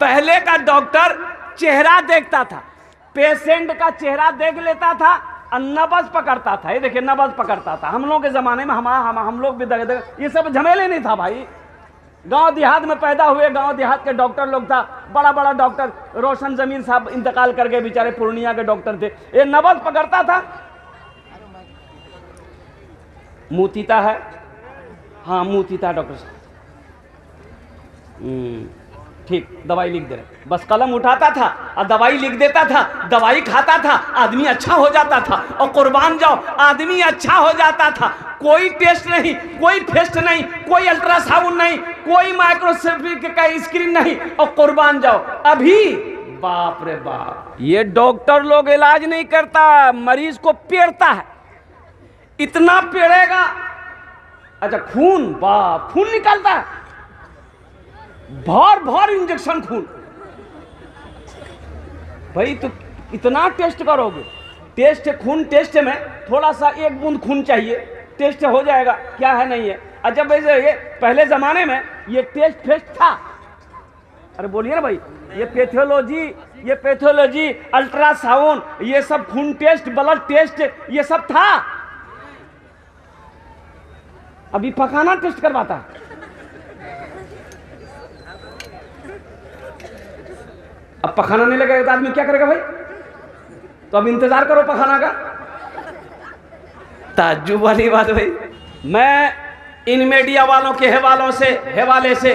पहले का डॉक्टर चेहरा देखता था, पेशेंट का चेहरा देख लेता था और नब्ज पकड़ता था। ये देखिए नब्ज पकड़ता था। हम लोग के ज़माने में हम लोग भी ये सब झमेले नहीं था भाई। गांव देहात में पैदा हुए, गांव देहात के डॉक्टर लोग था। बड़ा बड़ा डॉक्टर रोशन जमीन साहब इंतकाल कर गए, बेचारे पूर्णिया के डॉक्टर थे। ये नब्ज पकड़ता था। मुतीता है, हाँ मुतीता है डॉक्टर साहब, ठीक, दवाई लिख दे रहे। बस कलम उठाता था और दवाई लिख देता था, दवाई खाता था, आदमी अच्छा हो जाता था। और कुर्बान जाओ, आदमी अच्छा हो जाता था। कोई टेस्ट नहीं, कोई फेस्ट नहीं, कोई अल्ट्रासाउंड नहीं, कोई माइक्रोस्कोपी का स्क्रीन नहीं। और कुर्बान जाओ अभी बाप रे बाप, ये डॉक्टर लोग इलाज नहीं करता, मरीज को पेड़ता है। इतना पेड़ेगा, अच्छा खून, बाप खून निकलता है, भर भर इंजेक्शन खून। भाई तो इतना टेस्ट करोगे? टेस्ट खून, टेस्ट में थोड़ा सा एक बूंद खून चाहिए, टेस्ट हो जाएगा, क्या है नहीं है। अच्छा वैसे ये पहले जमाने में ये टेस्ट फेस्ट था। अरे बोलिए ना भाई, ये पैथोलॉजी, अल्ट्रासाउंड, ये सब खून टेस्ट, ब्लड टेस्ट, ये सब था। अभी पखाना टेस्ट करवाता है। अब पखाना नहीं लगेगा तो आदमी क्या करेगा भाई? तो अब इंतजार करो पखाना का। ताज्जुब वाली बात भाई। मैं इन मीडिया वालों के हवाले से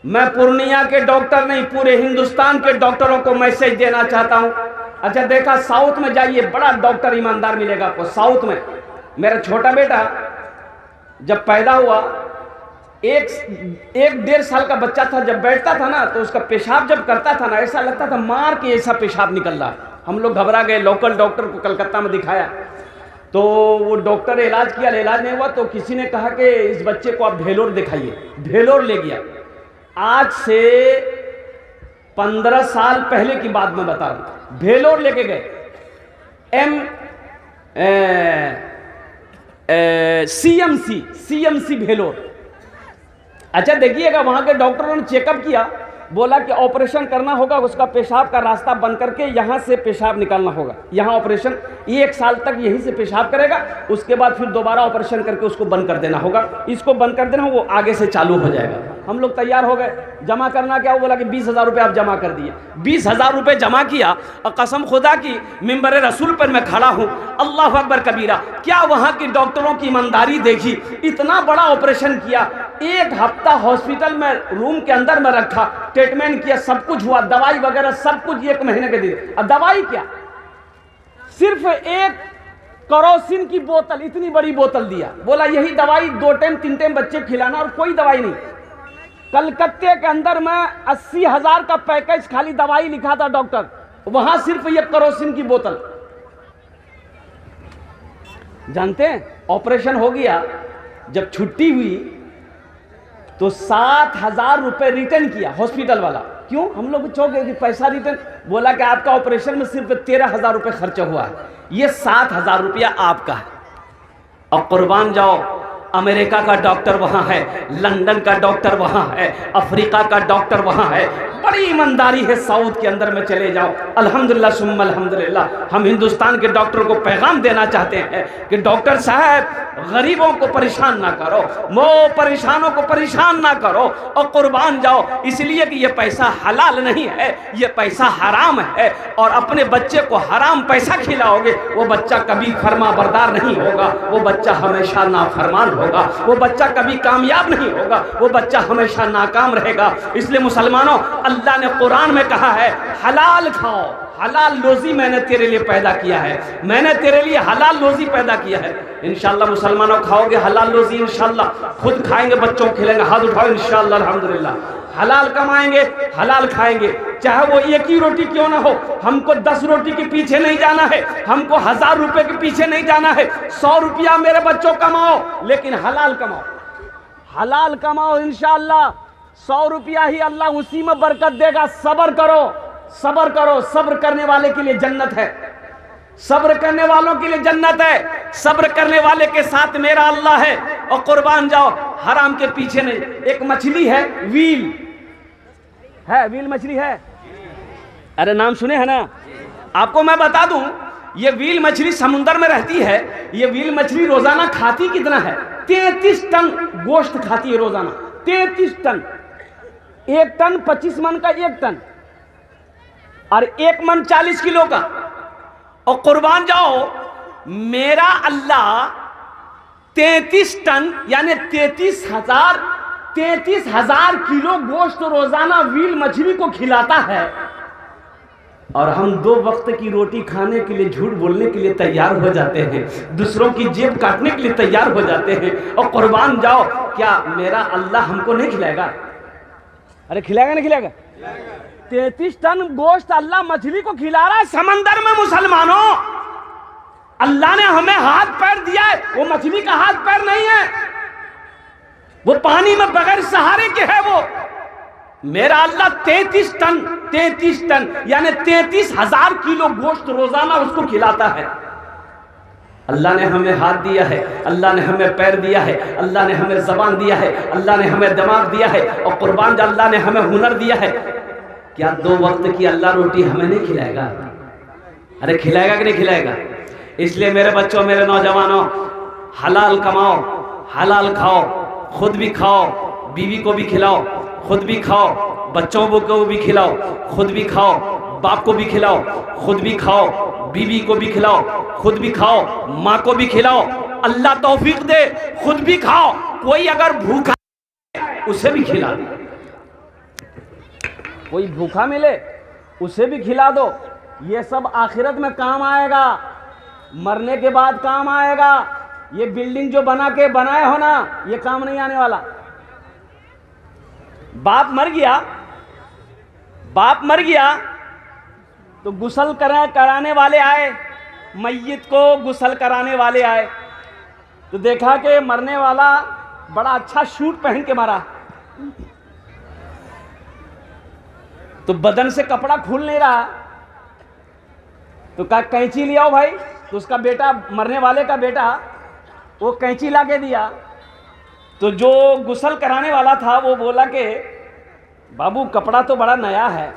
मैं पूर्णिया के डॉक्टर नहीं, पूरे हिंदुस्तान के डॉक्टरों को मैसेज देना चाहता हूं। अच्छा देखा, साउथ में जाइए, बड़ा डॉक्टर ईमानदार मिलेगा आपको। साउथ में मेरा छोटा बेटा जब पैदा हुआ, एक डेढ़ साल का बच्चा था, जब बैठता था ना तो उसका पेशाब जब करता था ना, ऐसा लगता था मार के ऐसा पेशाब निकल रहा है। हम लोग घबरा गए, लोकल डॉक्टर को कलकत्ता में दिखाया तो वो डॉक्टर ने इलाज किया, इलाज नहीं हुआ तो किसी ने कहा कि इस बच्चे को आप भेलोर दिखाइए। भेलोर ले गया। आज से 15 साल पहले की बात मैं बता रहा हूं। भेलोर लेके गए, CMC भेलोर। अच्छा देखिएगा, वहां के डॉक्टरों ने चेकअप किया, बोला कि ऑपरेशन करना होगा, उसका पेशाब का रास्ता बंद करके यहां से पेशाब निकालना होगा। यहां ऑपरेशन 1 साल तक यहीं से पेशाब करेगा, उसके बाद फिर दोबारा ऑपरेशन करके उसको बंद कर देना होगा। इसको बंद कर देना, वो आगे से चालू हो जाएगा। हम लोग तैयार हो गए। जमा करना क्या? वो बोला कि 20,000 रुपये आप जमा कर दिए। 20,000 रुपये जमा किया और कसम खुदा की मिंबर रसूल पर मैं खड़ा हूँ, अल्लाह अकबर कबीरा। क्या वहाँ के डॉक्टरों की ईमानदारी देखी। इतना बड़ा ऑपरेशन किया, 1 हफ्ता हॉस्पिटल में रूम के अंदर में रखा, ट्रीटमेंट किया, सब कुछ हुआ, दवाई वगैरह सब कुछ 1 महीने के दिन। अब दवाई क्या, सिर्फ 1 केरोसिन की बोतल, इतनी बड़ी बोतल दिया, बोला यही दवाई 2 टाइम 3 टाइम बच्चे खिलाना, और कोई दवाई नहीं। कलकत्ते के अंदर में 80,000 का पैकेज खाली दवाई लिखा था डॉक्टर, वहां सिर्फ ये केरोसिन की बोतल। जानते हैं ऑपरेशन हो गया, जब छुट्टी हुई तो 7,000 रुपए रिटर्न किया हॉस्पिटल वाला। क्यों? हम लोग चौंक गए कि पैसा रिटर्न। बोला कि आपका ऑपरेशन में सिर्फ 13,000 रुपए खर्चा हुआ है, ये 7,000 रुपया आपका है। और कुर्बान जाओ, अमेरिका का डॉक्टर वहाँ है, लंदन का डॉक्टर वहाँ है, अफ्रीका का डॉक्टर वहाँ है। बड़ी ईमानदारी है साउथ के अंदर में चले जाओ। अल्हम्दुलिल्लाह सुम्मा अल्हम्दुलिल्लाह। हम हिंदुस्तान के डॉक्टरों को पैगाम देना चाहते हैं कि डॉक्टर साहब गरीबों को परेशान ना करो, परेशानों को परेशान ना करो, और कुर्बान जाओ, इसलिए कि ये पैसा हलाल नहीं है, ये पैसा हराम है। और अपने बच्चे को हराम पैसा खिलाओगे, वो बच्चा कभी फर्मा बरदार नहीं होगा, वो बच्चा हमेशा नाफरमान होगा, वो बच्चा कभी कामयाब नहीं होगा, वो बच्चा हमेशा नाकाम रहेगा। इसलिए मुसलमानों, अल्लाह ने कुरान में कहा है हलाल खाओ, हलाल रोजी मैंने तेरे लिए पैदा किया है, मैंने तेरे लिए हलाल रोजी पैदा किया है। इंशाअल्लाह मुसलमानों खाओगे हलाल रोजी, इंशाअल्लाह खुद खाएंगे, बच्चों को खिलाएंगे। हाथ उठाओ इंशाअल्लाह अल्हम्दुलिल्लाह। हलाल कमाएंगे, हलाल खाएंगे, चाहे वो 1 ही रोटी क्यों ना हो। हमको 10 रोटी के पीछे नहीं जाना है, हमको 1000 रुपए के पीछे नहीं जाना है। 100 रुपया मेरे बच्चों कमाओ, लेकिन हलाल कमाओ, हलाल कमाओ। इंशाअल्लाह 100 रुपया ही अल्लाह उसी में बरकत देगा। सब्र करो, सब्र करो, सब्र करने वाले के लिए जन्नत है, सब्र करने वालों के लिए जन्नत है, सब्र करने वाले के साथ मेरा अल्लाह है। और कुर्बान जाओ, हराम के पीछे नहीं। एक मछली है व्हील, है, व्हील मछली है। अरे नाम सुने हैं ना। आपको मैं बता दूं, ये व्हील मछली समुद्र में रहती है। ये व्हील मछली रोजाना खाती कितना है? 33 टन गोश्त खाती है रोजाना। 33 टन। 1 टन 25 मन का 1 टन, और 1 मन 40 किलो का। और कुर्बान जाओ, मेरा अल्लाह 33 टन यानी 33,000 किलो गोश्त रोजाना व्हील मछली को खिलाता है, और हम 2 वक्त की रोटी खाने के लिए झूठ बोलने के लिए तैयार हो जाते हैं, दूसरों की जेब काटने के लिए तैयार हो जाते हैं। और कुर्बान जाओ, क्या मेरा अल्लाह हमको नहीं खिलाएगा? अरे खिलाएगा नहीं खिलाएगा? 33 टन गोश्त अल्लाह मछली को खिला रहा है समंदर में। मुसलमानों, अल्लाह ने हमें हाथ पैर दिया है, वो मछली का हाथ पैर नहीं है, वो पानी में बगैर सहारे के है। वो मेरा अल्लाह 33 टन यानी 33,000 किलो गोश्त रोजाना उसको खिलाता है। अल्लाह ने हमें हाथ दिया है, अल्लाह ने हमें पैर दिया है, अल्लाह ने हमें जबान दिया है, अल्लाह ने हमें दिमाग दिया है, और कुर्बान अल्लाह ने हमें हुनर दिया है। क्या 2 वक्त की अल्लाह रोटी हमें नहीं खिलाएगा? अरे खिलाएगा कि नहीं खिलाएगा? इसलिए मेरे बच्चों, मेरे नौजवानों, हलाल कमाओ, हलाल खाओ, खुद भी खाओ, बीवी को भी खिलाओ, खुद भी खाओ, बच्चों को भी खिलाओ, खुद भी खाओ, बाप को भी खिलाओ, खुद भी खाओ, बीवी को भी खिलाओ, खुद भी खाओ, माँ को भी खिलाओ। अल्लाह तौफीक दे, खुद भी खाओ। कोई अगर भूखा उसे भी खिला दो, कोई भूखा मिले उसे भी खिला दो। ये सब आखिरत में काम आएगा, मरने के बाद काम आएगा। ये बिल्डिंग जो बनाए हो ना, ये काम नहीं आने वाला। बाप मर गया तो गुस्ल कराने वाले आए, मय्यत को गुस्ल कराने वाले आए, तो देखा कि मरने वाला बड़ा अच्छा सूट पहन के मरा, तो बदन से कपड़ा खुल नहीं रहा, तो कहा कैंची ले आओ भाई। तो उसका बेटा, मरने वाले का बेटा, वो कैंची ला के दिया। तो जो गुस्ल कराने वाला था वो बोला कि बाबू कपड़ा तो बड़ा नया है,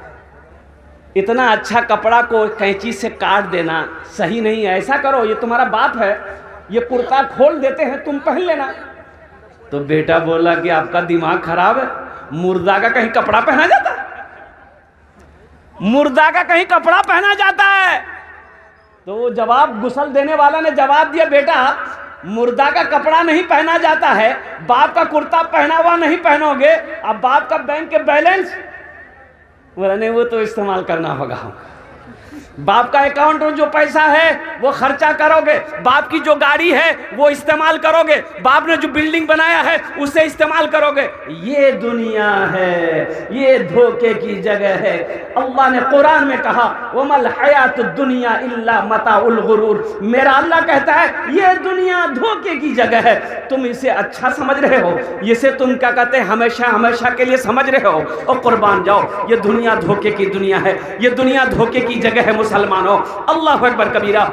इतना अच्छा कपड़ा को कैंची से काट देना सही नहीं है। ऐसा करो, ये तुम्हारा बाप है, ये कुर्ता खोल देते हैं, तुम पहन लेना। तो बेटा बोला कि आपका दिमाग खराब है, मुर्दा का कहीं कपड़ा पहना जाता है? मुर्दा का कहीं कपड़ा पहना जाता है? तो वो जवाब, गुस्ल देने वाला ने जवाब दिया, बेटा मुर्दा का कपड़ा नहीं पहना जाता है, बाप का कुर्ता पहना हुआ नहीं पहनोगे। अब बाप का बैंक के बैलेंस, बोला नहीं वो तो इस्तेमाल करना होगा। बाप का अकाउंट में जो पैसा है वो खर्चा करोगे, बाप की जो गाड़ी है वो इस्तेमाल करोगे, बाप ने जो बिल्डिंग बनाया है उसे इस्तेमाल करोगे। ये दुनिया है, ये धोखे की जगह है। अल्लाह ने कुरान में कहा, वमल हयातुद दुनिया इल्ला मताउल गुरूर। मेरा अल्लाह कहता है ये दुनिया धोखे की जगह है। तुम इसे अच्छा समझ रहे हो, इसे तुम क्या कहते हैं हमेशा हमेशा के लिए समझ रहे हो। और कुर्बान जाओ, ये दुनिया धोखे की दुनिया है, ये दुनिया धोखे की जगह है। मुसलमानों, अल्लाह अकबर कबीरा।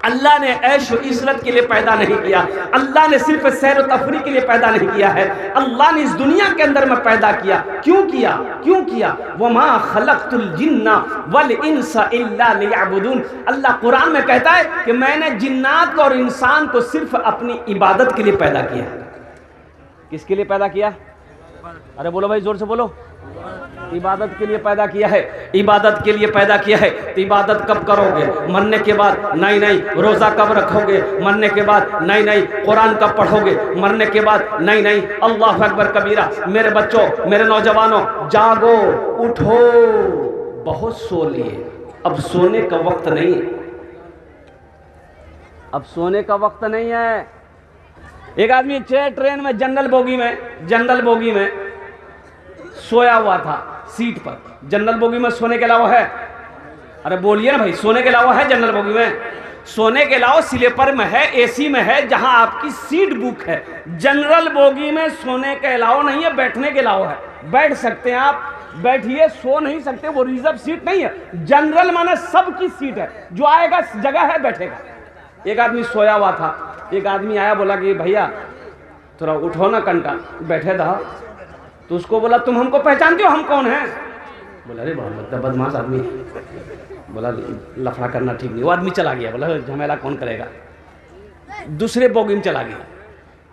अल्लाह ने ऐश व इज़्ज़त के लिए पैदा नहीं किया, अल्लाह ने सिर्फ सैर व तफरीह के लिए पैदा नहीं किया है। अल्लाह ने इस दुनिया के अंदर में पैदा किया। क्यों किया? वमा खलक़तुल जिन्ना वल इंसा इल्ला लियअबुदून। अल्लाह कुरान में कहता है कि मैंने जिन्नात और इंसान को सिर्फ अपनी इबादत के लिए पैदा किया। किसके लिए पैदा किया? अरे बोलो भाई, जोर से बोलो। इबादत के लिए पैदा किया है, इबादत के लिए पैदा किया है। तो इबादत कब करोगे? मरने के बाद? नहीं। रोज़ा कब रखोगे? मरने के बाद? नहीं। कुरान कब पढ़ोगे? मरने के बाद? नहीं। अल्लाह अकबर कबीरा। मेरे बच्चों, मेरे नौजवानों, जागो, उठो। बहुत सो लिए, अब सोने का वक्त नहीं है, अब सोने का वक्त नहीं है। एक आदमी ट्रेन में जनरल बोगी में सोया हुआ था सीट पर। जनरल बोगी में सोने के अलावा है? अरे बोलिए ना भाई, सोने के अलावा है जनरल बोगी में? सोने के अलावा स्लीपर में है, एसी में है, जहां आपकी सीट बुक है। जनरल बोगी में सोने के अलावा नहीं है, बैठने के अलावा है। बैठ सकते हैं आप, बैठिए, सो नहीं सकते, वो रिजर्व सीट नहीं है। जनरल माने सबकी सीट है, जो आएगा जगह है बैठेगा। एक आदमी सोया हुआ था, एक आदमी आया, बोला कि भैया थोड़ा उठो ना, कंटा बैठे रहा। तो उसको बोला तुम हमको पहचानते हो, हम कौन हैं? बोला अरे बहुत लगता बदमाश आदमी है। बोला लफड़ा करना ठीक नहीं। वो आदमी चला गया। बोला झमेला कौन करेगा। दूसरे बोगी में चला गया।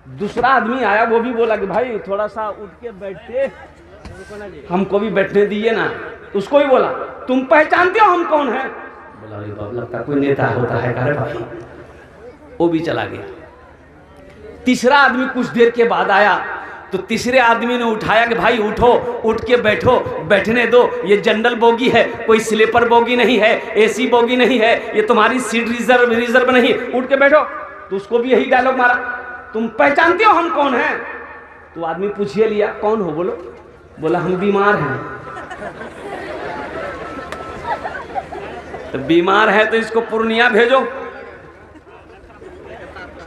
दूसरा आदमी आया, वो भी बोला कि भाई थोड़ा सा उठ के बैठते, हमको भी बैठने दीजिए ना। उसको भी बोला तुम पहचानते हो हम कौन है। बोला अरे बाप लगता कोई नेता होता है अरे भाई। वो भी चला गया। तीसरा आदमी कुछ देर के बाद आया तो तीसरे आदमी ने उठाया कि भाई उठो, उठ के बैठो, बैठने दो, ये जनरल बोगी है, कोई स्लीपर बोगी नहीं है, एसी बोगी नहीं है, ये तुम्हारी सीट रिजर्व नहीं, उठ के बैठो। तो उसको भी यही डायलॉग मारा तुम पहचानते हो हम कौन हैं। तो आदमी पूछिए लिया कौन हो। बोलो बोला हम बीमार हैं। तो बीमार है तो इसको पूर्णिया भेजो।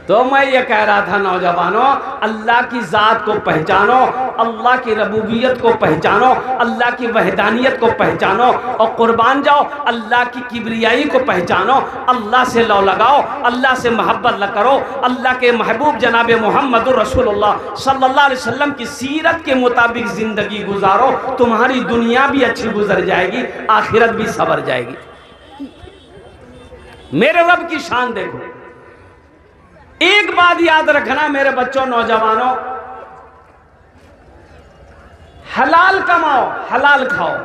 तो मैं ये कह रहा था नौजवानों, अल्लाह की ज़ात को पहचानो, अल्लाह की रबूबियत को पहचानो, अल्लाह की वहदानियत को पहचानो और कुर्बान जाओ। अल्लाह की किबरियाई को पहचानो, अल्लाह से लौ लगाओ, अल्लाह से मोहब्बत न करो, अल्लाह के महबूब जनाब मोहम्मद रसूलुल्लाह सल्लल्लाहु अलैहि वसल्लम की सीरत के मुताबिक ज़िंदगी गुजारो। तुम्हारी दुनिया भी अच्छी गुजर जाएगी, आखिरत भी सवर जाएगी। मेरे रब की शान देखो। एक बात याद रखना मेरे बच्चों, नौजवानों, हलाल कमाओ, हलाल खाओ,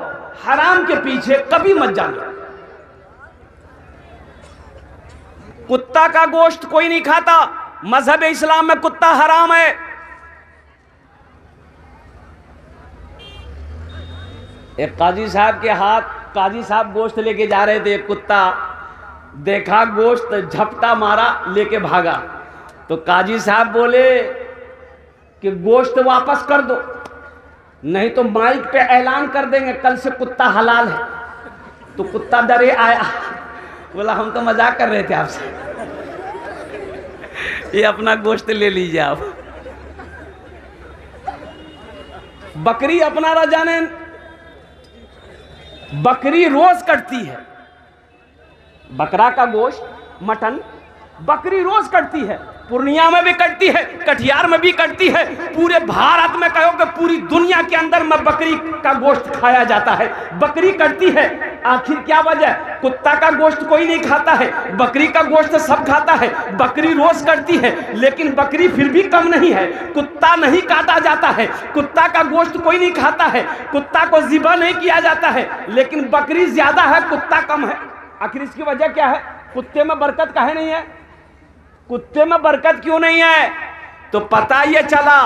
हराम के पीछे कभी मत जाना। कुत्ता का गोश्त कोई नहीं खाता, मजहब इस्लाम में कुत्ता हराम है। एक काजी साहब के हाथ, काजी साहब गोश्त लेके जा रहे थे, एक कुत्ता देखा गोश्त, झपटा मारा, लेके भागा। तो काजी साहब बोले कि गोश्त वापस कर दो, नहीं तो माइक पे ऐलान कर देंगे कल से कुत्ता हलाल है। तो कुत्ता डरे आया, बोला हम तो मजाक कर रहे थे आपसे, ये अपना गोश्त ले लीजिए आप। बकरी अपना रजाने, बकरी रोज कटती है। बकरा का गोश्त, मटन बकरी रोज कटती है। पूर्णिया में भी कटती है, कटिहार में भी कटती है, पूरे भारत में कहो कि पूरी दुनिया के अंदर में बकरी का गोश्त खाया जाता है। बकरी कटती है, आखिर क्या वजह? कुत्ता का गोश्त कोई नहीं खाता है, बकरी का गोश्त सब खाता है। बकरी रोज कटती है, लेकिन बकरी फिर भी कम नहीं है। कुत्ता नहीं काटा जाता है, कुत्ता का गोश्त कोई नहीं खाता है, कुत्ता को ज़िबा नहीं किया जाता है, लेकिन बकरी ज्यादा है, कुत्ता कम है। आखिर इसकी वजह क्या है? कुत्ते में बरकत काहे नहीं है? कुत्ते में बरकत क्यों नहीं है? तो पता ये चला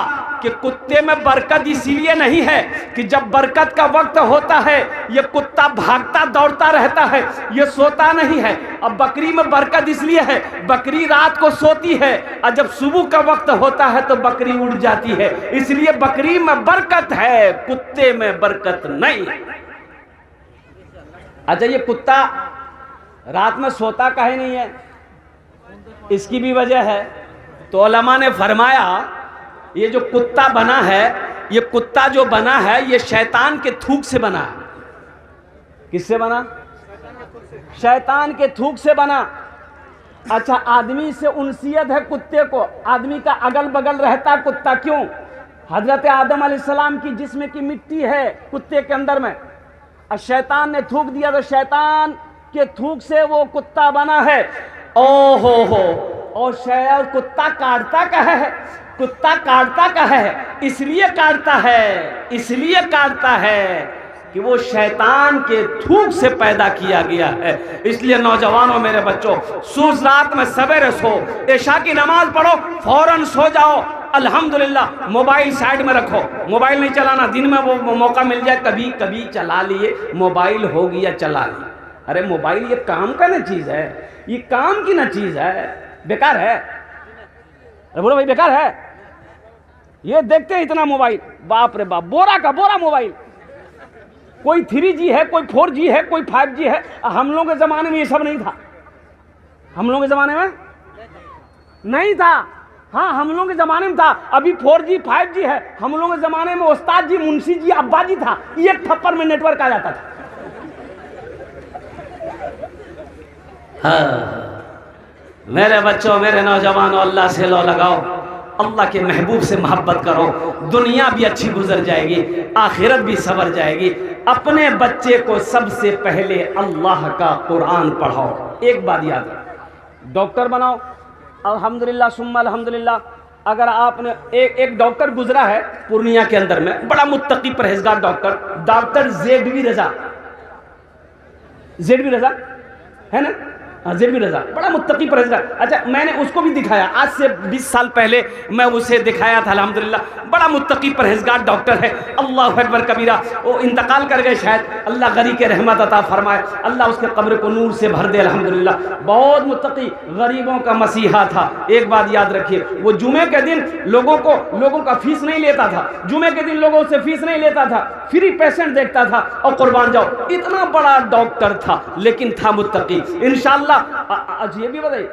कि कुत्ते में बरकत इसीलिए नहीं है कि जब बरकत का वक्त होता है ये कुत्ता भागता दौड़ता रहता है, ये सोता नहीं है। अब बकरी में बरकत इसलिए है, बकरी रात को सोती है और जब सुबह का वक्त होता है तो बकरी उड़ जाती है, इसलिए बकरी में बरकत है, कुत्ते में बरकत नहीं। अच्छा, ये कुत्ता रात में सोता काहे नहीं है? इसकी भी वजह है। तो उलमा ने फरमाया ये जो कुत्ता बना है, ये कुत्ता जो बना है ये शैतान के थूक से बना है। किससे बना? शैतान के थूक से बना। अच्छा, आदमी से उनसियत है कुत्ते को, आदमी का अगल बगल रहता कुत्ता। क्यों? हजरत आदम अलैहिस्सलाम की जिस्म की मिट्टी है कुत्ते के अंदर में, और शैतान ने थूक दिया तो शैतान के थूक से वो कुत्ता बना है। ओहो हो, और शायद कुत्ता काटता का है, कुत्ता काटता का है, इसलिए काटता है, इसलिए काटता है कि वो शैतान के थूक से पैदा किया गया है। इसलिए नौजवानों, मेरे बच्चों, सूज रात में सवेरे सो, इशा की नमाज पढ़ो, फौरन सो जाओ। अल्हम्दुलिल्लाह, मोबाइल साइड में रखो, मोबाइल नहीं चलाना। दिन में वो मौका मिल जाए कभी कभी चला लिए, मोबाइल हो गया चला लिए। अरे मोबाइल ये काम का ना चीज़ है, ये काम की ना चीज़ है, बेकार है। अरे बोलो भाई बेकार है। ये देखते हैं इतना मोबाइल, बाप रे बाप, बोरा का बोरा मोबाइल। कोई 3G है, कोई 4G है, कोई 5G है। हम लोगों के ज़माने में ये सब नहीं था। हम लोगों के ज़माने में नहीं था। हाँ, हम लोगों के ज़माने में था। अभी 4G 5G है। हम लोगों के ज़माने में उस्ताद जी, मुंशी जी, अब्बा जी था। एक थप्पड़ में नेटवर्क आ जाता था। हाँ, मेरे बच्चों, मेरे नौजवानों, अल्लाह से लो लगाओ, अल्लाह के महबूब से मोहब्बत करो, दुनिया भी अच्छी गुजर जाएगी, आखिरत भी संवर जाएगी। अपने बच्चे को सबसे पहले अल्लाह का कुरान पढ़ाओ। एक बात याद रखो, डॉक्टर बनाओ, अल्हम्दुलिल्लाह सुम्मा अल्हम्दुलिल्लाह। अगर आपने एक डॉक्टर गुजरा है पूर्णिया के अंदर में, बड़ा मुत्तकी परहेजगार डॉक्टर जेडवी रजा है ना, हाँ जेडवी रजा, बड़ा मुत्तकी परहेजगार। अच्छा, मैंने उसको भी दिखाया, आज से 20 साल पहले मैं उसे दिखाया था। अल्हम्दुलिल्लाह बड़ा मुत्तकी परहेजगार डॉक्टर है। अल्लाह अकबर कबीरा, वो इंतकाल कर गए शायद, अल्लाह गरी के रहमत अता फरमाए, अल्लाह उसके कब्र को नूर से भर दे। अल्हम्दुलिल्लाह बहुत मुत्तकी, गरीबों का मसीहा था। एक बात याद रखिए, वो जुमे के दिन लोगों का फीस नहीं लेता था, जुमे के दिन लोगों से फीस नहीं लेता था, फ्री पेशेंट देखता था और कुर्बान जाओ। इतना बड़ा डॉक्टर था लेकिन था मुत्तकी। इंशाअल्लाह आज ये भी बताइए,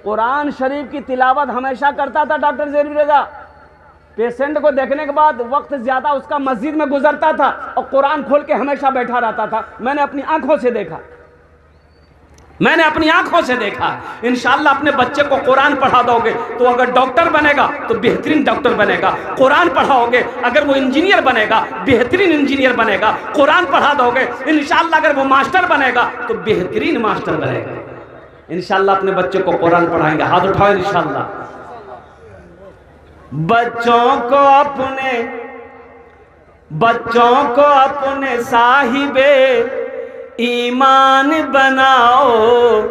कुरान शरीफ की तिलावत हमेशा करता था डॉक्टर जेडवी रजा। पेशेंट को देखने के बाद वक्त ज्यादा उसका मस्जिद में गुजरता था और कुरान खोल के हमेशा बैठा रहता था। मैंने अपनी आंखों से देखा। इंशाअल्लाह अपने बच्चे को कुरान पढ़ा दोगे तो अगर डॉक्टर बनेगा तो बेहतरीन डॉक्टर बनेगा। कुरान पढ़ाओगे अगर वो इंजीनियर बनेगा, बेहतरीन इंजीनियर बनेगा। कुरान पढ़ा दोगे इंशाअल्लाह अगर वो मास्टर बनेगा तो बेहतरीन मास्टर बनेगा। इंशाअल्लाह अपने बच्चे को कुरान पढ़ाएंगे। हाथ उठाओ इंशाअल्लाह। बच्चों को अपने साहिबे ईमान बनाओ,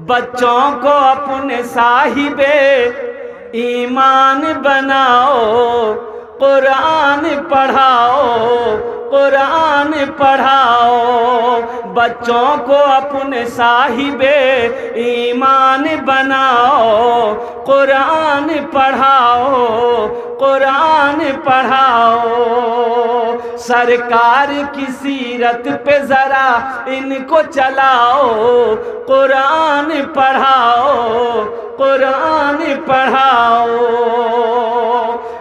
बच्चों को अपने साहिबे ईमान बनाओ। कुरान पढ़ाओ, बच्चों को अपने साहिबे ईमान बनाओ। कुरान पढ़ाओ, सरकार की सीरत पे जरा इनको चलाओ। कुरान पढ़ाओ।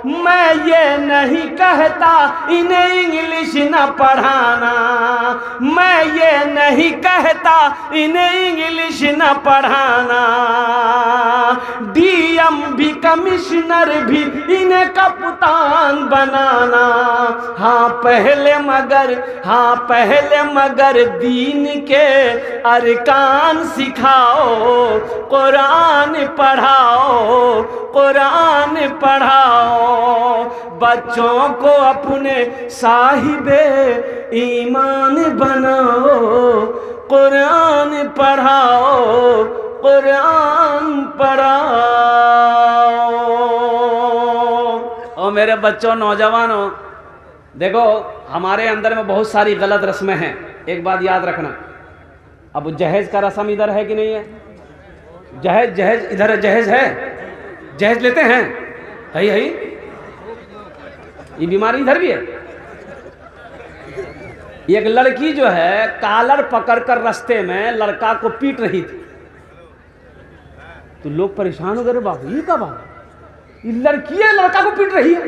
मैं ये नहीं कहता इन्हें इंग्लिश न पढ़ाना, मैं ये नहीं कहता इन्हें इंग्लिश न पढ़ाना। डीएम भी कमिश्नर भी इन्हें कप्तान बनाना। हाँ पहले मगर दीन के अरकान सिखाओ। कुरान पढ़ाओ, बच्चों को अपने साहिबे ईमान बनाओ। कुरान पढ़ाओ। और मेरे बच्चों, नौजवानों, देखो हमारे अंदर में बहुत सारी गलत रस्में हैं। एक बात याद रखना, अब जहेज का रस्म इधर है कि नहीं है? जहेज इधर है, जहेज लेते हैं, है ये बीमारी इधर भी है। एक लड़की जो है कॉलर पकड़कर रास्ते में लड़का को पीट रही थी, तो लोग परेशान हो गए, बाबू ये क्या बात, ये लड़की है लड़का को पीट रही है।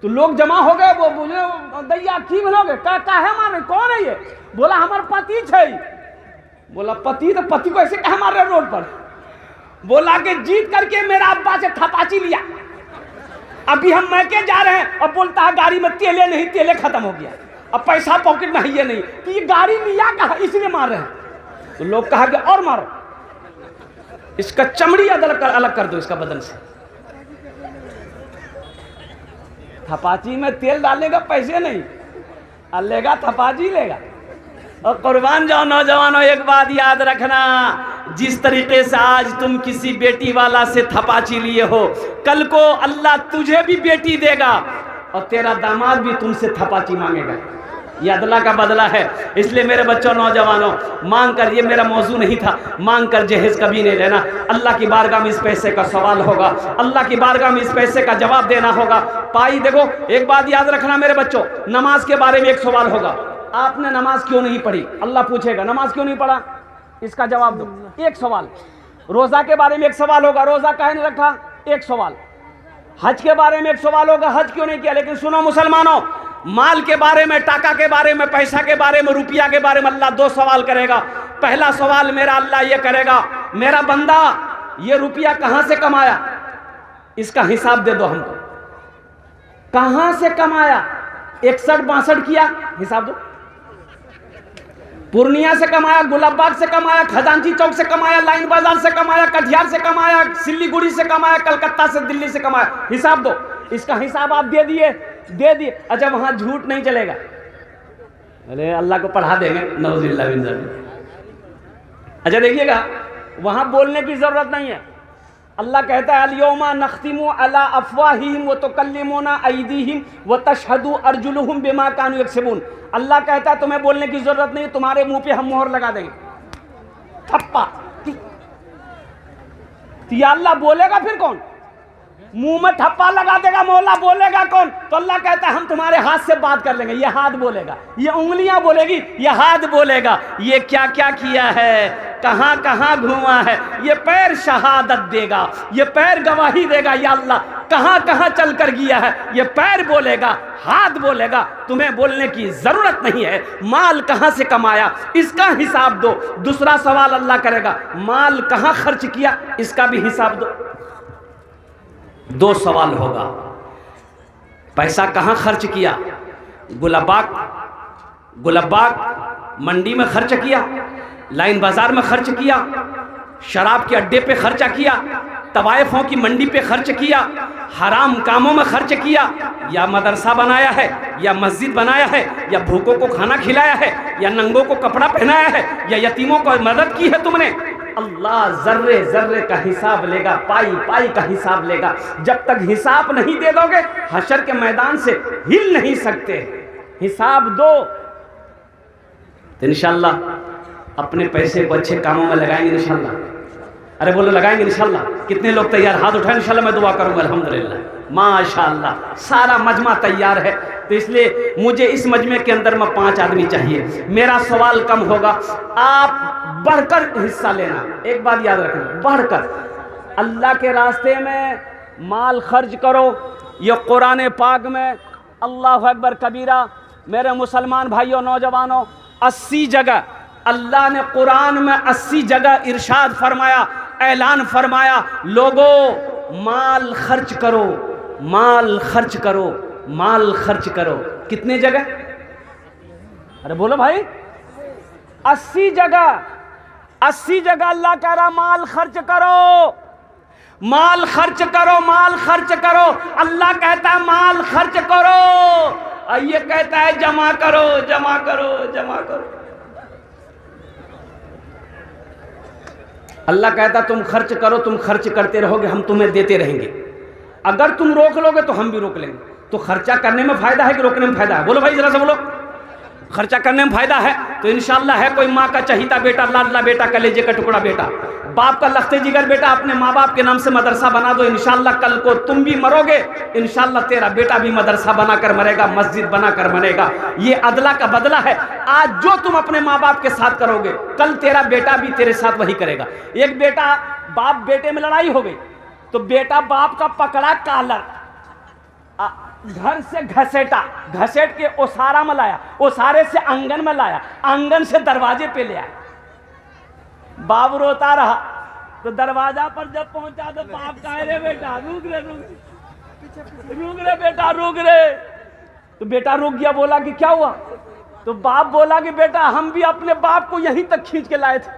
तो लोग जमा हो गए, वो बोले दैया की बोलोगे, काहे मारे, कौन है ये? बोला हमारे पति है। बोला पति, तो पति को ऐसे कहे मार रहे रोड पर? बोला कि जीत करके मेरा अब्बा से थपाची लिया, अभी हम मैके जा रहे हैं और बोलता है गाड़ी में तेले नहीं, तेले खत्म हो गया, अब पैसा पॉकेट में है ये नहीं, तो ये गाड़ी लिया कहा, इसलिए मार रहे हैं। तो लोग कहा कि और मारो, इसका चमड़ी अलग कर दो इसका बदन से। थपाची में तेल डालने का पैसे नहीं, लेगा थपाची लेगा। और कुर्बान जाओ नौजवानों, एक बात याद रखना, जिस तरीके से आज तुम किसी बेटी वाला से थपाची लिए हो, कल को अल्लाह तुझे भी बेटी देगा और तेरा दामाद भी तुमसे थपाची मांगेगा। ये अदला का बदला है। इसलिए मेरे बच्चों, नौजवानों, मांग कर, ये मेरा मौजू नहीं था, मांग कर जहेज कभी नहीं लेना। अल्लाह की बारगाह में इस पैसे का सवाल होगा, अल्लाह की बारगाह में इस पैसे का जवाब देना होगा। पाई देखो, एक बात याद रखना मेरे बच्चों, नमाज के बारे में एक सवाल होगा, आपने नमाज क्यों नहीं पढ़ी? अल्लाह पूछेगा नमाज क्यों नहीं पढ़ा, इसका जवाब दो। एक सवाल। रोजा के बारे में एक सवाल होगा, रोजा काहे नहीं रखा, एक सवाल। हज के बारे में एक सवाल होगा, हज क्यों नहीं किया। लेकिन सुनो मुसलमानों, माल के बारे में, टाका के बारे में, पैसा के बारे में, रुपया के बारे में अल्लाह दो सवाल करेगा। पहला सवाल मेरा अल्लाह ये करेगा, मेरा बंदा ये रुपया कहां से कमाया, इसका हिसाब दे दो हमको। कहां से कमाया? 61-62 किया, हिसाब दो। पूर्णिया से कमाया, गुलाबबाग से कमाया, खजांची चौक से कमाया, लाइन बाजार से कमाया, कटिहार से कमाया, सिल्लीगुड़ी से कमाया, कलकत्ता से, दिल्ली से कमाया, हिसाब दो। इसका हिसाब आप दे दिए। अच्छा, वहां झूठ नहीं चलेगा। अरे अल्लाह को पढ़ा देंगे, नौजुबिल्लाह मिन ज़ालिक। अच्छा देखिएगा, वहां बोलने की जरूरत नहीं है। अल्लाह कहता है अल-यौमा नख्तिमु अला अफ़वाहिहिम व तुकल्लिमुना अयदीहिम व तशहदु अर्जुलुहुम बिमा कानू यक्सिबून। अल्लाह कहता है तुम्हें बोलने की जरूरत नहीं, तुम्हारे मुंह पे हम मोहर लगा देंगे, थप्पा। तो या अल्लाह बोलेगा फिर कौन? मुंह में ठप्पा लगा देगा, मौला बोलेगा कौन? तो अल्लाह कहता है हम तुम्हारे हाथ से बात कर लेंगे। ये हाथ बोलेगा, ये उंगलियां बोलेगी, ये हाथ बोलेगा। ये क्या क्या किया है, कहां कहां घूमा है, ये पैर शहादत देगा, ये पैर गवाही देगा। या अल्लाह कहां कहां चल कर गया है, ये पैर बोलेगा, हाथ बोलेगा। तुम्हें बोलने की जरूरत नहीं है। माल कहां से कमाया, इसका हिसाब दो। दूसरा सवाल अल्लाह करेगा, माल कहां खर्च किया, इसका भी हिसाब दो। 2 सवाल होगा। पैसा कहां खर्च किया? गुलाबबाग मंडी में खर्च किया, लाइन बाजार में खर्च किया, शराब के अड्डे पे खर्चा किया, तवायफों की मंडी पे खर्च किया, हराम कामों में खर्च किया, या मदरसा बनाया है, या मस्जिद बनाया है, या भूखों को खाना खिलाया है, या नंगों को कपड़ा पहनाया है, या यतीमों को मदद की है तुमने। अल्लाह जर्रे जर्रे का हिसाब लेगा, पाई पाई का हिसाब लेगा। जब तक हिसाब नहीं दे दोगे, हशर के मैदान से हिल नहीं सकते। हिसाब दो तो इंशाअल्लाह अपने पैसे को अच्छे कामों में लगाएंगे इंशाअल्लाह। अरे बोलो लगाएंगे इंशाअल्लाह। कितने लोग तैयार? हाथ उठाएं, इंशाअल्लाह मैं दुआ करूंगा। अल्हम्दुलिल्लाह, माशाअल्लाह, सारा मजमा तैयार है। तो इसलिए मुझे इस मजमे के अंदर में 5 आदमी चाहिए। मेरा सवाल कम होगा, आप बढ़कर हिस्सा लेना। एक बात याद रखना, बढ़कर अल्लाह के रास्ते में माल खर्च करो। ये कुरान पाक में अल्लाह अकबर कबीरा। मेरे मुसलमान भाइयों, नौजवानों, 80 जगह अल्लाह ने कुरान में 80 जगह इरशाद फरमाया, ऐलान फरमाया, लोगों माल खर्च करो, माल खर्च करो, माल खर्च करो। कितने जगह? अरे बोलो भाई, 80 जगह। 80 जगह अल्लाह कह रहा माल खर्च करो, माल खर्च करो, माल खर्च करो। अल्लाह कहता है माल खर्च करो, और ये कहता है जमा करो, जमा करो, जमा करो। अल्लाह कहता तुम खर्च करो, तुम खर्च करते रहोगे, हम तुम्हें देते रहेंगे। अगर तुम रोक लोगे तो हम भी रोक लेंगे। तो खर्चा करने में फायदा है कि रोकने में फायदा है? बोलो भाई, जरा से बोलो। खर्चा करने में फायदा है। तो इंशाअल्लाह है कोई माँ का चहीता बेटा, लाडला बेटा, कलेजे का टुकड़ा बेटा, बाप का लखते जिगर बेटा, अपने माँ बाप के नाम से मदरसा बना दो। इंशाअल्लाह कल को तुम भी मरोगे, इंशाअल्लाह तेरा बेटा भी मदरसा बनाकर मरेगा, मस्जिद बनाकर मरेगा। ये अदला का बदला है। आज जो तुम अपने माँ बाप के साथ करोगे, कल तेरा बेटा भी तेरे साथ वही करेगा। एक बेटा बाप बेटे में लड़ाई हो गई, तो बेटा बाप का पकड़ा कॉलर, घर से घसेटा, घसेट के ओसारा में लाया, ओसारे से आंगन में लाया, आंगन से दरवाजे पे ले आया। बाप रोता रहा। तो दरवाजा पर जब पहुंचा तो बाप कहे रे बेटा रुक रे, रुक रे बेटा, रुक रे। तो बेटा रुक गया। बोला कि क्या हुआ? तो बाप बोला कि बेटा हम भी अपने बाप को यहीं तक खींच के लाए थे,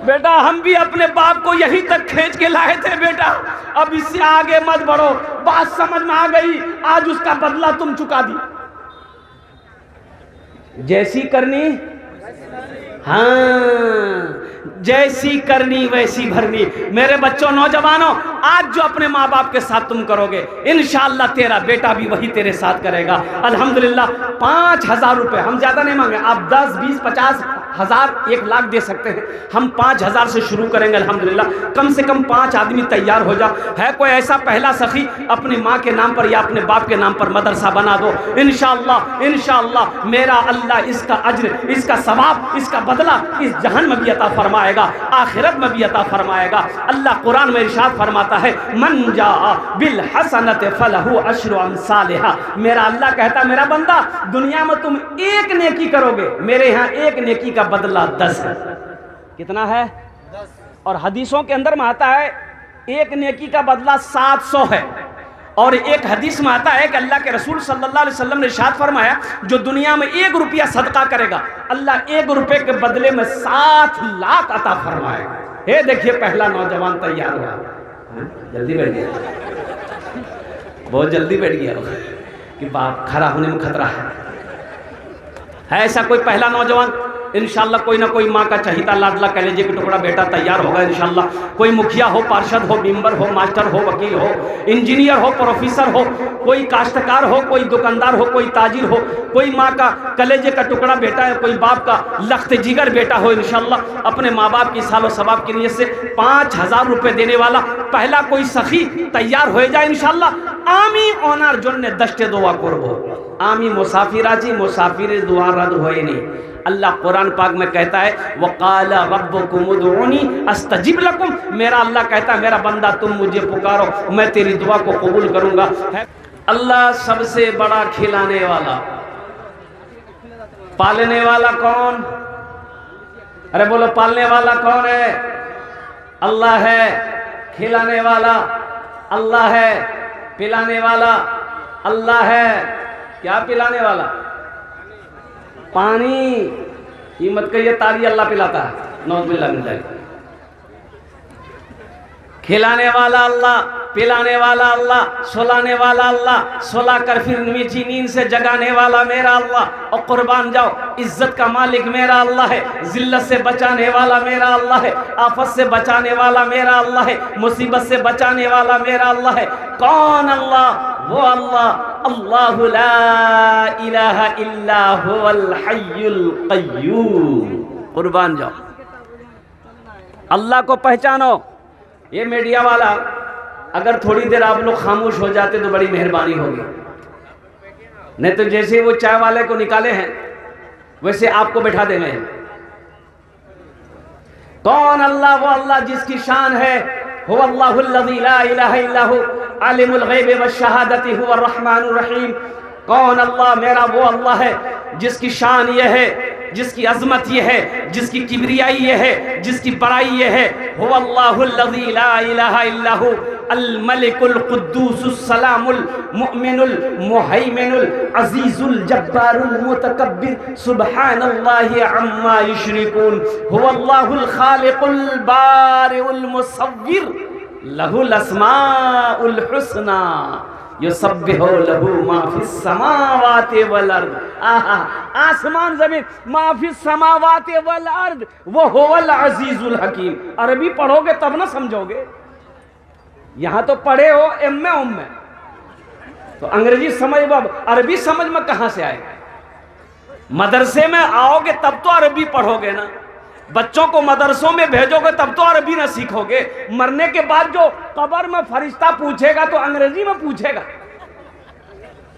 बेटा हम भी अपने बाप को यहीं तक खींच के लाए थे बेटा, अब इससे आगे मत बढ़ो। बात समझ में आ गई, आज उसका बदला तुम चुका दी। जैसी करनी, हाँ, जैसी करनी वैसी भरनी। मेरे बच्चों, नौजवानों, आज जो अपने माँ बाप के साथ तुम करोगे, इंशाअल्लाह तेरा बेटा भी वही तेरे साथ करेगा। अल्हम्दुलिल्लाह। 5,000 रुपये हम ज्यादा नहीं मांगे। आप 10, 20, 50 हज़ार, 1 लाख दे सकते हैं। हम 5,000 से शुरू करेंगे। अल्हम्दुलिल्लाह कम से कम 5 आदमी तैयार हो जाओ। है कोई ऐसा पहला सखी, अपनी माँ के नाम पर या अपने बाप के नाम पर मदरसा बना दो। इंशाअल्लाह, इंशाअल्लाह मेरा अल्लाह इसका अज्र, इसका सवाब, इसका बदला इस जहान में भी अता फरमाएगा, आखिरत में भी अता फरमाएगा। अल्लाह कुरान में इरशाद फरमाता है, मन जा बिल हसनत फलहु अशरु अमसालिहा। मेरा अल्लाह कहता, मेरा बंदा, दुनिया में तुम 1 नेकी करोगे, मेरे यहाँ 1 नेकी का बदला 10 है। कितना है? 10। और हदीसों के अंदर में आता है, एक नेकी का बदला 700 है। और एक हदीस में आता है कि अल्लाह के रसूल सल्लल्लाहु अलैहि वसल्लम ने इरशाद फरमाया, जो दुनिया में 1 रुपया सदका करेगा, अल्लाह 1 रुपये के बदले में 7 लाख अता फरमाएगा। हे देखिए पहला नौजवान तैयार हुआ, जल्दी बैठ गया, बहुत जल्दी बैठ गया कि बाप खड़ा होने में खतरा है ऐसा कोई पहला नौजवान इंशाल्लाह कोई ना कोई माँ का चहिता लाडला कलेजे का टुकड़ा बेटा तैयार होगा इंशाल्लाह। कोई मुखिया हो, पार्षद हो, मेंबर हो, मास्टर हो, वकील हो, इंजीनियर हो, प्रोफेसर हो, कोई काश्तकार हो, कोई दुकानदार हो, कोई ताजिर हो, कोई माँ का कलेजे का टुकड़ा बेटा है, कोई बाप का लख्त जिगर बेटा हो इंशाल्लाह। अपने माँ बाप की सालो सवाब की नीयत से 5000 रुपये देने वाला पहला कोई सखी तैयार हो जाए इंशाल्लाह। आमी ओनार जोन्ने दस्ते दुआ करबो, आमी मुसाफिर आजी, मुसाफिर दुआ रद्द होए नहीं। अल्लाह कुरान पाक में कहता है वक़ाल रब्बुकुम उदऊनी अस्तजिब लकुम, मेरा अल्लाह कहता है मेरा बंदा तुम मुझे पुकारो मैं तेरी दुआ को कबूल करूंगा। अल्लाह सबसे बड़ा खिलाने वाला, पालने वाला कौन? अरे बोलो पालने वाला कौन है? अल्लाह है। खिलाने वाला अल्लाह है, पिलाने वाला अल्लाह है। क्या पिलाने वाला? पानी। ये मत कहिए तारी अल्लाह पिलाता है, नौज़ बिल्लाह मिल जाएगी। खिलाने वाला अल्लाह, पिलाने वाला अल्लाह, सुलाने वाला अल्लाह, सुला कर फिर मीठी नींद से जगाने वाला मेरा अल्लाह। और कुर्बान जाओ, इज्जत का मालिक मेरा अल्लाह है, जिल्लत से बचाने वाला मेरा अल्लाह है, आफत से बचाने वाला मेरा अल्लाह है, मुसीबत से बचाने वाला मेरा अल्लाह है। कौन अल्लाह? वो अल्लाह, अल्लाहु ला इलाहा इल्ला हुवल हय्युल क़य्यूम। कुर्बान जाओ, अल्लाह को पहचानो। ये मीडिया वाला अगर थोड़ी देर आप लोग खामोश हो जाते तो बड़ी मेहरबानी होगी, नहीं तो जैसे वो चाय वाले को निकाले हैं वैसे आपको बैठा देंगे। कौन अल्लाह? वो अल्लाह जिसकी शान है हुवा अल्लाहुल्लज़ी ला इलाहा इल्ला हु आलिमुल ग़ैबि वश्शहादति हुवर रहमानुर रहीम। कौन अल्लाह? मेरा वो अल्लाह है जिसकी शान ये है, जिसकी अजमत ये है, जिसकी किबरियाई ये है, जिसकी बड़ाई ये है। हुवा अल्लाहुल्लज़ी ला इलाहा इल्ला हु अल मलिकुल कुद्दूसुस सलामुल मुमिनुल मुहैमिनुल अजीजुल जब्बारुल मुतकब्बिर सुब्हानल्लाहि अम्मा युश्रिकून। हुवा अल्लाहुल खालिकुल बारिउल मुसव्विर लहुल अस्माउल हुस्ना युसब्बिहु लहू मा फिस समावाति वल अर्द। आहा, आसमान जमीन, मा फिस समावाति वल अर्द, वो हुवल अजीजुल हकीम। अरबी पढ़ोगे तब ना समझोगे, यहां तो पढ़े हो एम में उम में, तो अंग्रेजी समझ, अरबी समझ में कहां से आएगा? मदरसे में आओगे तब तो अरबी पढ़ोगे ना, बच्चों को मदरसों में भेजोगे तब तो अरबी ना सीखोगे। मरने के बाद जो कब्र में फरिश्ता पूछेगा तो अंग्रेजी में पूछेगा,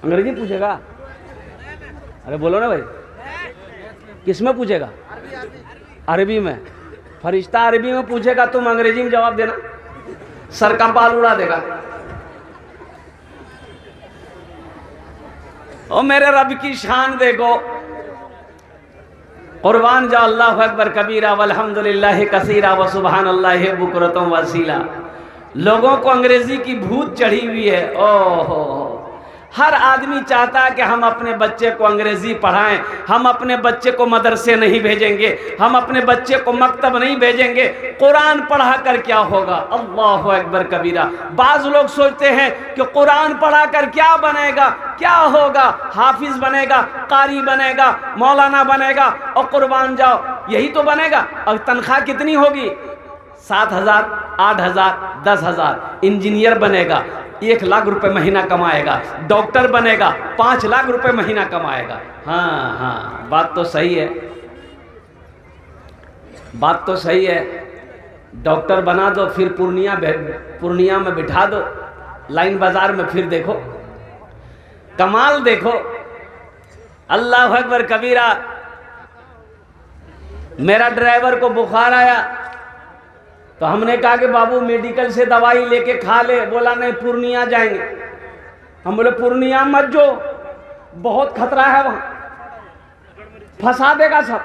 अंग्रेजी पूछेगा। अरे बोलो ना भाई, किस में पूछेगा? अरबी में। फरिश्ता अरबी में पूछेगा, तुम अंग्रेजी में जवाब देना, सर का बाल उड़ा देगा। ओ मेरे रब की शान देखो। कुर्बान जा, अल्लाहु अकबर कबीरा वल्हम्दुलिल्लाहि कसीरा व सुबहानल्लाहि बुकरतम वसीला। लोगों को अंग्रेजी की भूत चढ़ी हुई है। ओहो, हर आदमी चाहता है कि हम अपने बच्चे को अंग्रेजी पढ़ाएं, हम अपने बच्चे को मदरसे नहीं भेजेंगे, हम अपने बच्चे को मकतब नहीं भेजेंगे, कुरान पढ़ा कर क्या होगा? अल्लाहु अकबर कबीरा। बाज़ लोग सोचते हैं कि कुरान पढ़ा कर क्या बनेगा, क्या होगा? हाफिज बनेगा, कारी बनेगा, मौलाना बनेगा। और कुर्बान जाओ, यही तो बनेगा। और तनख्वाह कितनी होगी? 7,000, 8,000, 10,000। इंजीनियर बनेगा 1 लाख रुपए महीना कमाएगा, डॉक्टर बनेगा 5 लाख रुपए महीना कमाएगा। हाँ हाँ, बात तो सही है, बात तो सही है। डॉक्टर बना दो, फिर पूर्णिया में बिठा दो, लाइन बाजार में फिर देखो कमाल देखो। अल्लाह अकबर कबीरा। मेरा ड्राइवर को बुखार आया तो हमने कहा कि बाबू मेडिकल से दवाई लेके खा ले। बोला नहीं, पूर्णिया जाएंगे। हम बोले पूर्णिया मत जो, बहुत खतरा है वहां, फंसा देगा सब।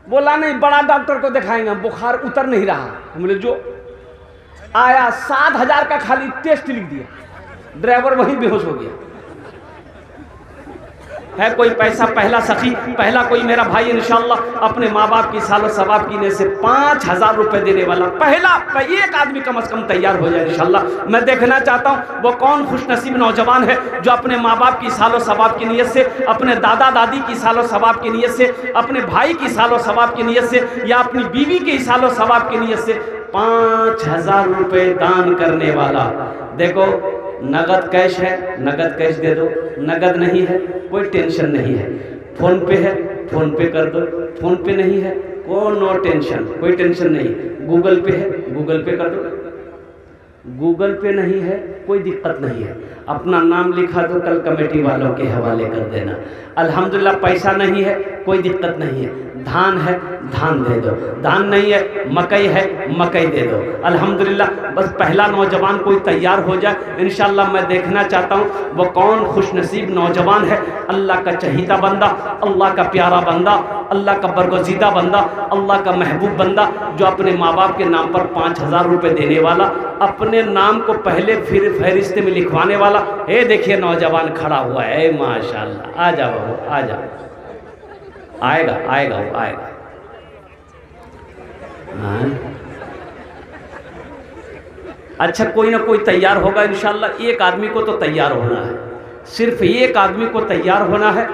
बोला नहीं, बड़ा डॉक्टर को दिखाएंगे, बुखार उतर नहीं रहा। हम बोले जो। आया 7,000 का खाली टेस्ट लिख दिया, ड्राइवर वहीं बेहोश हो गया। है कोई पैसा पहला सखी, पहला कोई मेरा भाई इंशाल्लाह अपने माँ बाप की सालो सवाब कीने से 5,000 रुपए देने वाला पहला एक आदमी कम से कम तैयार हो जाए इंशाल्लाह। मैं देखना चाहता हूँ वो कौन खुशनसीब नौजवान है जो अपने माँ बाप की सालो सवाब की नीयत से, अपने दादा दादी की सालो सवाब की नीयत से, अपने भाई की सालो सवाब की नीयत से, या अपनी बीवी की सालो सवाब की नीयत से 5,000 रुपए दान करने वाला। देखो नगद कैश है, नगद कैश दे दो, नगद नहीं है कोई टेंशन नहीं है, फोन पे है फोन पे कर दो, फोन पे नहीं है नो टेंशन, कोई टेंशन नहीं, गूगल पे है गूगल पे कर दो, गूगल पे नहीं है कोई दिक्कत नहीं है, अपना नाम लिखा दो, कल कमेटी वालों के हवाले कर देना। अल्हम्दुलिल्लाह पैसा नहीं है कोई दिक्कत नहीं है, धान है धान दे दो, धान नहीं है मकई है मकई दे दो। अल्हम्दुलिल्लाह बस पहला नौजवान कोई तैयार हो जाए इंशाअल्लाह। मैं देखना चाहता हूँ वो कौन खुशनसीब नौजवान है, अल्लाह का चहीता बंदा, अल्लाह का प्यारा बंदा, अल्लाह का बरगज़ीदा बंदा, अल्लाह का महबूब बंदा, जो अपने माँ बाप के नाम पर 5,000 रुपये देने वाला, अपने नाम को पहले फिर फहरिस्त में लिखवाने वाला। ये देखिए नौजवान खड़ा हुआ है, माशाल्लाह। आ जाओ बाबू आ जाओ, आएगा आएगा वो आएगा। अच्छा कोई ना कोई तैयार होगा इंशाल्लाह। एक आदमी को तो तैयार होना है, सिर्फ एक आदमी को तैयार होना है,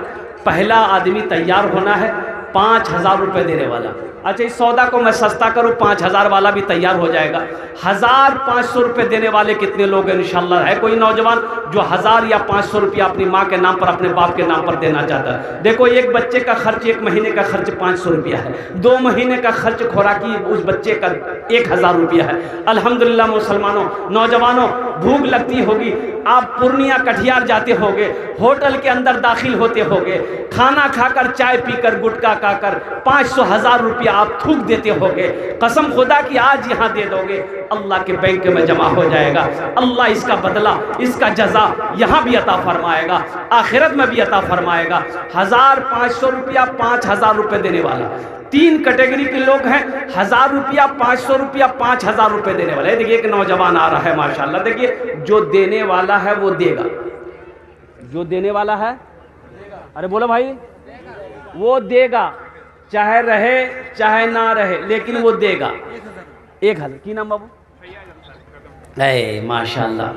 पहला आदमी तैयार होना है 5,000 रुपये देने वाला। अच्छा इस सौदा को मैं सस्ता करूँ, 5,000 वाला भी तैयार हो जाएगा। 1,500 रुपये देने वाले कितने लोग हैं इंशाल्लाह? है कोई नौजवान जो 1,000 या 500 रुपया अपनी माँ के नाम पर, अपने बाप के नाम पर देना चाहता है? देखो एक बच्चे का खर्च, एक महीने का खर्च 500 रुपया है, 2 महीने का खर्च खुराकी उस बच्चे का 1,000 रुपया है। अल्हम्दुलिल्लाह मुसलमानों, नौजवानों भूख लगती होगी, आप पूर्णिया कटिहार जाते होगे, होटल के अंदर दाखिल होते होगे, खाना खाकर चाय पीकर गुटखा खाकर 500-1,000 रुपया आप थूक देते होगे। कसम खुदा की आज यहाँ दे दोगे, अल्लाह के बैंक में जमा हो जाएगा। अल्लाह इसका बदला, इसका जजा यहाँ भी अता फरमाएगा, आखिरत में भी अता फरमाएगा। 1,500 रुपया 5,000 रुपये देने वाला 3 कैटेगरी के लोग हैं। 1,000 रुपया 500 रुपया 5,000 रुपये देने वाला है। देखिए एक नौजवान आ रहा है माशाल्लाह। देखिए जो देने वाला है वो देगा, जो देने वाला है, अरे बोलो भाई, वो देगा, चाहे रहे चाहे ना रहे, लेकिन वो देगा। 1,000 की नाम बाबू? माशाल्लाह,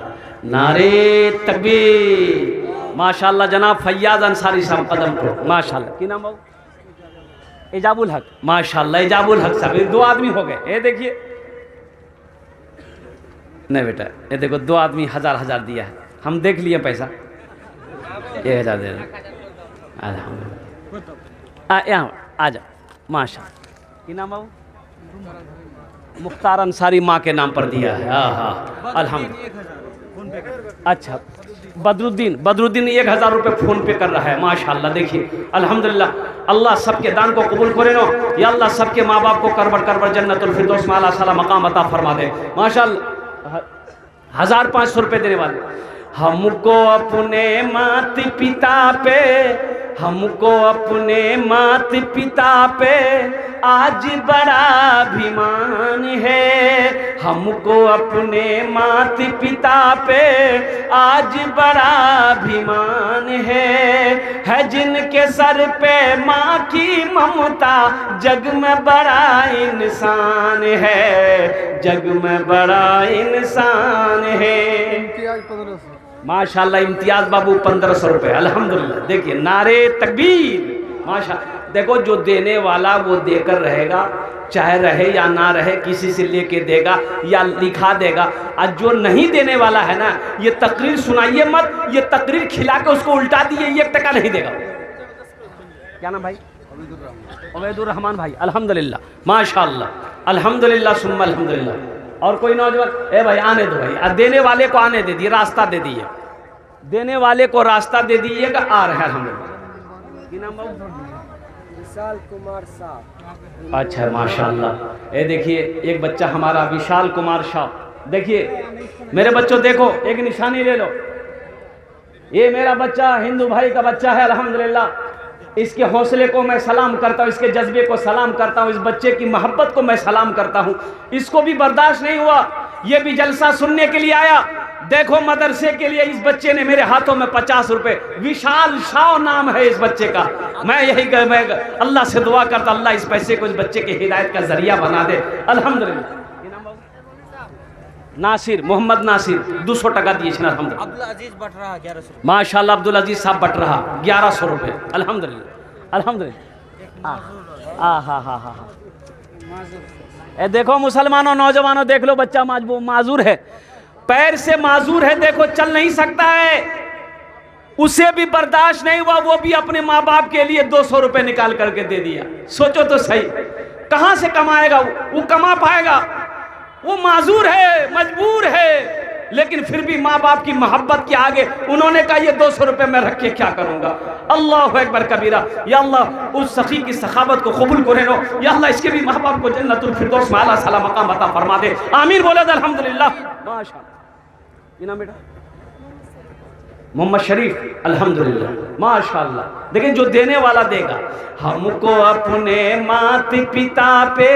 नारे तकबीर, माशाल्लाह जनाब फैयाज अंसारी साहब कदमपुर, माशाल्लाह। की नाम बाबू? एजाबुल हक, माशाल्लाह एजाबुल हक साहब। 2 आदमी हो गए। ये देखिए, नहीं बेटा ये देखो 2 आदमी 1,000 दिया है, हम देख लिए पैसा 1,000 दे रहे। यहाँ आ जा, माशाल्लाह। की नाम बाबू? मुख्तार अंसारी माँ के नाम पर दिया है। हाँ अल्हम्दुलिल्लाह। अच्छा बदरुद्दीन 1,000 रुपये फ़ोन पे कर रहा है, माशाल्लाह। देखिए अल्हम्दुलिल्लाह, अल्लाह सबके दान को कबूल करे नो, या अल्लाह सबके माँ बाप को करबर जन्नतुल फिरदौस में आला साला मकाम अता फरमा दे, माशाल्लाह। 1,500 रुपये देने वाले। हमको अपने माता पिता पे, हमको अपने माता पिता पे आज बड़ा अभिमान है, हमको अपने माता पिता पे आज बड़ा अभिमान है जिनके सर पे माँ की ममता, जग में बड़ा इंसान है, जग में बड़ा इंसान है। माशाल्लाह इम्तियाज बाबू 1,500 रुपये, अल्हम्दुलिल्लाह। देखिए नारे तकबीर, माशाल्लाह। देखो जो देने वाला वो देकर रहेगा, चाहे रहे या ना रहे, किसी से लेके देगा या लिखा देगा। आज जो नहीं देने वाला है ना, ये तकरीर सुनाइए मत, ये तकरीर खिला के उसको उल्टा दिए, 1 टका नहीं देगा। क्या नाम भाई? उबैदुर रहमान भाई, अल्हम्दुलिल्लाह माशाल्लाह, अल्हम्दुलिल्लाह सुम्मा अल्हम्दुलिल्लाह। और कोई नौजवान? ए भाई आने दो भाई, देने वाले को आने दे दिए, रास्ता दे दिए, देने वाले को रास्ता दे दिएगा। आ रहा है अल्हम्दुलिल्लाह। की नाम बाबू? विशाल कुमार साहब। अच्छा माशाल्लाह। ये देखिए एक बच्चा हमारा विशाल कुमार साहब। देखिए मेरे बच्चों, देखो एक निशानी ले लो, ये मेरा बच्चा हिंदू भाई का बच्चा है अल्हम्दुलिल्लाह। इसके हौसले को मैं सलाम करता हूँ, इसके जज्बे को सलाम करता हूँ, इस बच्चे की मोहब्बत को मैं सलाम करता हूँ। इसको भी बर्दाश्त नहीं हुआ ये भी जलसा सुनने के लिए आया। देखो मदरसे के लिए इस बच्चे ने मेरे हाथों में 50 रुपए, विशाल शाह नाम है इस बच्चे का। मैं मैं अल्लाह से दुआ करता अल्लाह इस पैसे को इस बच्चे की हिदायत का जरिया बना दे। अल्हम्दुलिल्लाह। नासिर, मोहम्मद नासिर 200 टका दिए अब्दुल अजीज बट रहा 1100। माशाल्लाह अब्दुल अजीज साहब बट रहा 1100 रुपए। अल्हम्दुलिल्लाह अल्हम्दुलिल्लाह। हाँ हाँ हाँ। ए देखो मुसलमानों, नौजवानों, देख लो बच्चा माजूर है, पैर से माजूर है, देखो चल नहीं सकता है, उसे भी बर्दाश्त नहीं हुआ, वो भी अपने माँ बाप के लिए 200 रुपए निकाल करके दे दिया। सोचो तो सही, कहां से कमाएगा वो कमा पाएगा? वो माजूर है, मजबूर है, लेकिन फिर भी माँ बाप की मोहब्बत के आगे उन्होंने कहा ये 200 रुपए मैं रख के क्या करूंगा। अल्लाह अकबर कबीरा। या अल्लाह उस सखी की सखावत को कबूल करे नो। या अल्लाह इसके भी माँ बाप को जन्नतुल फिरदौस में आला साला मकाम अता फरमा दे। आमीन बोले अल्हम्दुलिल्लाह। माशाअल्लाह। ये नाम बेटा मोहम्मद शरीफ। अल्हम्दुलिल्लाह माशाअल्लाह। देखिए जो देने वाला देगा। हमको अपने मात पिता पे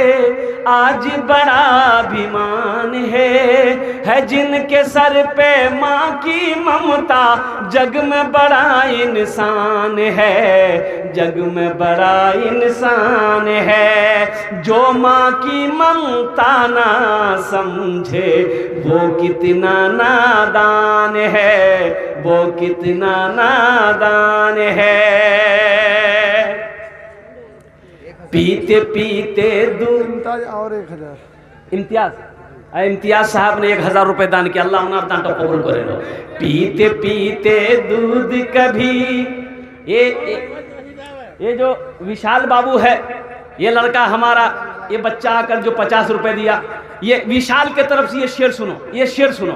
आज बड़ा अभिमान है जिनके सर पे माँ की ममता, जग में बड़ा इंसान है, जग में बड़ा इंसान है। जो माँ की ममता ना समझे वो कितना नादान है, वो कितना नादान है। पीते पीते दूध और 1000 इम्तियाज साहब ने 1000 रुपए दान किया। अल्लाह उन्हें दान तो कबूल करे। पीते पीते दूध कभी ये जो विशाल बाबू है, ये लड़का हमारा, ये बच्चा आकर जो 50 रुपए दिया, ये विशाल के तरफ से ये शेर सुनो, ये शेर सुनो।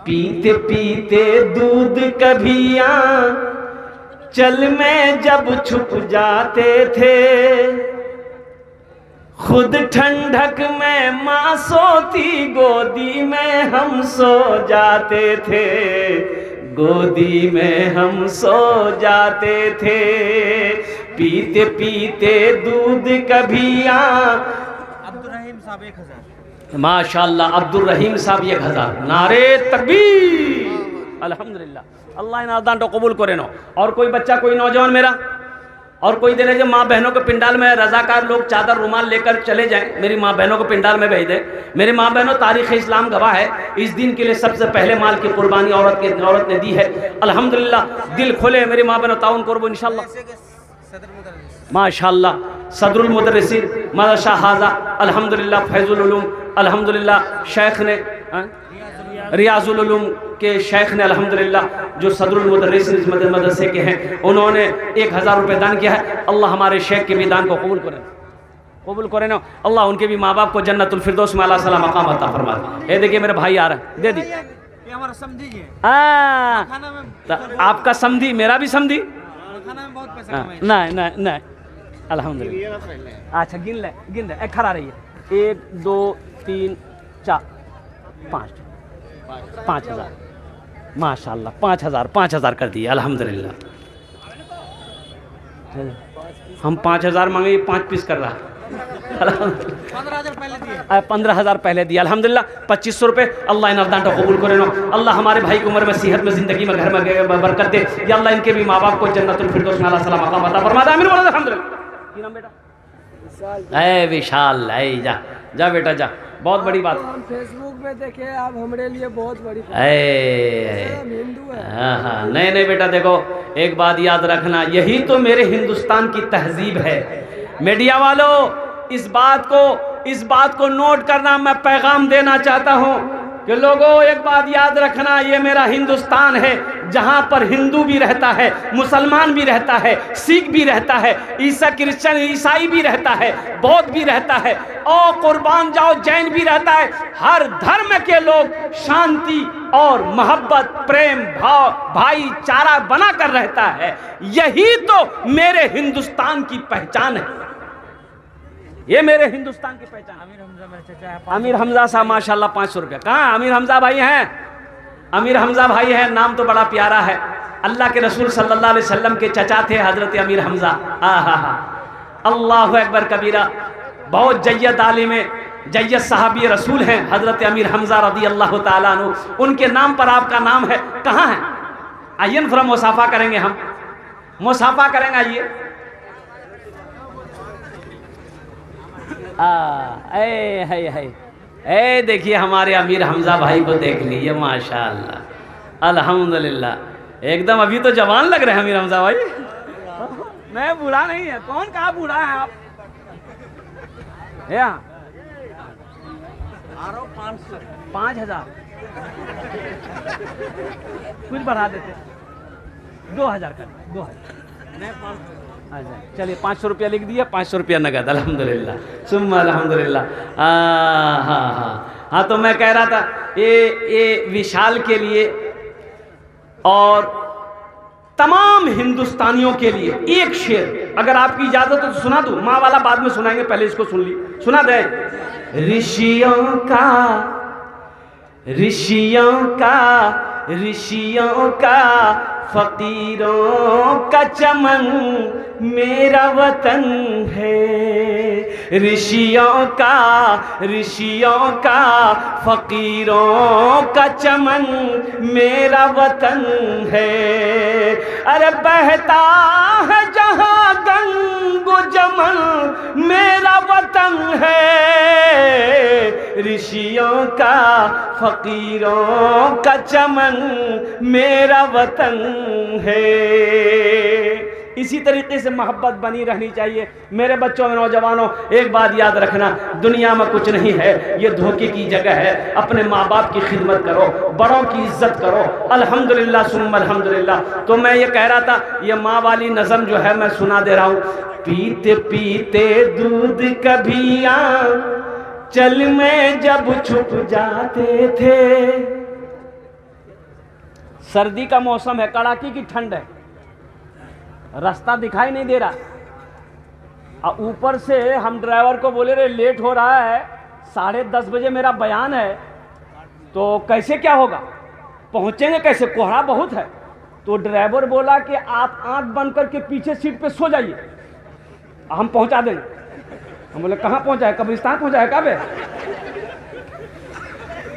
पीते पीते दूध कभी चल में जब छुप जाते थे, खुद ठंडक में माँ सोती, गोदी में हम सो जाते थे, गोदी में हम सो जाते थे। पीते पीते दूध कभी अब्दुल रहीम साहब 1000। माशाअल्लाह अब्दुल रहीम साहब 1000। नारे तकबीर। अल्हम्दुलिल्लाह। अल्लाह इन अदान तो कबूल करे नो। और कोई बच्चा, कोई नौजवान मेरा, और कोई दे रहे जो माँ बहनों के पिंडाल में रजाकार लोग चादर रुमाल लेकर चले जाएं, मेरी माँ बहनों को पिंडाल में भेज दे। मेरी माँ बहनों, तारीख़ इस्लाम गवाह है, इस दिन के लिए सबसे पहले माल की कुर्बानी औरत ने दी है। अल्हम्दुलिल्लाह। दिल खोले मेरी माँ बहनों, ताउन करो इंशाअल्लाह। माशाअल्लाह सदरुल मुदर्रिसीन मदरसा हाजा। अल्हम्दुलिल्लाह फैजुल उलूम। अल्हम्दुलिल्लाह शेख ने रियाजुल उलूम के शेख ने अल्हम्दुलिल्लाह जो सदरुल मुदर्रिसीन मदरसे के हैं, उन्होंने 1000 रुपये दान किया है। अल्लाह हमारे शेख के भी दान को कबूल करें ना। अल्लाह उनके भी माँ बाप को जन्नतुल फिरदौस में आला साला मकाम अता फरमा दे। ये देखिए मेरे भाई आ रहा है, दे दी। ये हमारा समधी है। आपका समधी, मेरा भी समधी। नहीं अल्हम्दुलिल्लाह। अच्छा गिन ले खड़ा रही है। 1 2 3 4 5 5000। माशाअल्लाह 5000 कर दिए। अल्हम्दुलिल्लाह। हम 5000 मांगे, 5 पीस कर रहा। 15,000 पहले दिया। अल्हम्दुलिल्लाह 2500 रुपये। अल्लाह इन अरदान को कबूल करे नो। अल्लाह हमारे भाई की उम्र में, सेहत में, जिंदगी में, घर में बरकत दे। या अल्लाह इनके भी माँ बाप को जन्नतुल फिरदौस में आला साला मकाम अता फरमा दे। आमीन बोलो अल्हम्दुलिल्लाह। की नाम बेटा? ऐ विशाल। ऐ जा बेटा जा, बहुत बड़ी बात। फेसबुक पे देखे आप, हमारे लिए बहुत बड़ी। हिंदू है। हाँ नहीं बेटा, देखो एक बात याद रखना, यही तो मेरे हिंदुस्तान की तहजीब है। मीडिया वालों इस बात को नोट करना, मैं पैगाम देना चाहता हूँ कि लोगों एक बात याद रखना, ये मेरा हिंदुस्तान है जहाँ पर हिंदू भी रहता है, मुसलमान भी रहता है, सिख भी रहता है, क्रिश्चियन ईसाई भी रहता है, बौद्ध भी रहता है, और कुर्बान जाओ जैन भी रहता है। हर धर्म के लोग शांति और मोहब्बत, प्रेम भाव, भाईचारा बना कर रहता है। यही तो मेरे हिंदुस्तान की पहचान है। ये मेरे हिंदुस्तान की पहचान। आमिर हमजा साहब माशाल्लाह 500 रुपया। कहाँ आमिर हमजा भाई हैं? आमिर हमजा भाई हैं, नाम तो बड़ा प्यारा है। अल्लाह के रसूल सल्लल्लाहु अलैहि वसल्लम के चचा थे हजरत आमिर हमजा। अल्लाह अकबर कबीरा। बहुत जय्यद आलिम है, जैद साहबी रसूल हैं हज़रत अमीर हमज़ा रज़ी अल्लाह ताला अन्हु, उनके नाम पर आपका नाम है, कहाँ है? आइए ना थोड़ा मुसाफा करेंगे, हम मुसाफा करेंगे, आइए। ए देखिए हमारे अमीर हमज़ा भाई को देख लीजिए, माशाअल्लाह अल्हम्दुलिल्लाह, एकदम अभी तो जवान लग रहे हैं अमीर हमज़ा भाई। मैं बूढ़ा नहीं है, कौन कहा बूढ़ा है आप? 5,000 कुछ बढ़ा देते, 2,000 कर, 2,000 मैं 500। अच्छा चलिए 500 रुपया लिख दिया, 500 रुपया नगद, अल्हम्दुलिल्लाह सुम्मा अल्हम्दुलिल्लाह। हाँ हाँ हाँ, तो मैं कह रहा था ये विशाल के लिए और तमाम हिंदुस्तानियों के लिए एक शेर अगर आपकी इजाजत हो तो सुना दूं। माँ वाला बाद में सुनाएंगे, पहले इसको सुन ली, सुना दे। ऋषियों का फकीरों का चमन मेरा वतन है। ऋषियों का फकीरों का चमन मेरा वतन है। अरे बहता है जहाँ गंगो जमन मेरा वतन है। ऋषियों का फकीरों का चमन मेरा वतन है। इसी तरीके से मोहब्बत बनी रहनी चाहिए। मेरे बच्चों और नौजवानों, एक बात याद रखना, दुनिया में कुछ नहीं है, ये धोखे की जगह है। अपने माँ बाप की खिदमत करो, बड़ों की इज्जत करो, अल्हम्दुलिल्लाह सुम्मा अल्हम्दुलिल्लाह। तो मैं ये कह रहा था, ये माँ वाली नज़म जो है मैं सुना दे रहा हूँ। पीते पीते दूध कभिया चल में जब छुप जाते थे। सर्दी का मौसम है, कड़ाके की ठंड है, रास्ता दिखाई नहीं दे रहा। और ऊपर से हम ड्राइवर को बोले रहे लेट हो रहा है, 10:30 बजे मेरा बयान है, तो कैसे क्या होगा, पहुंचेंगे कैसे, कोहरा बहुत है। तो ड्राइवर बोला कि आप आंख बंद करके पीछे सीट पे सो जाइए, हम पहुंचा देंगे। हम बोले कहाँ पहुंचा है, कब्रिस्तान पहुंचा है कब है?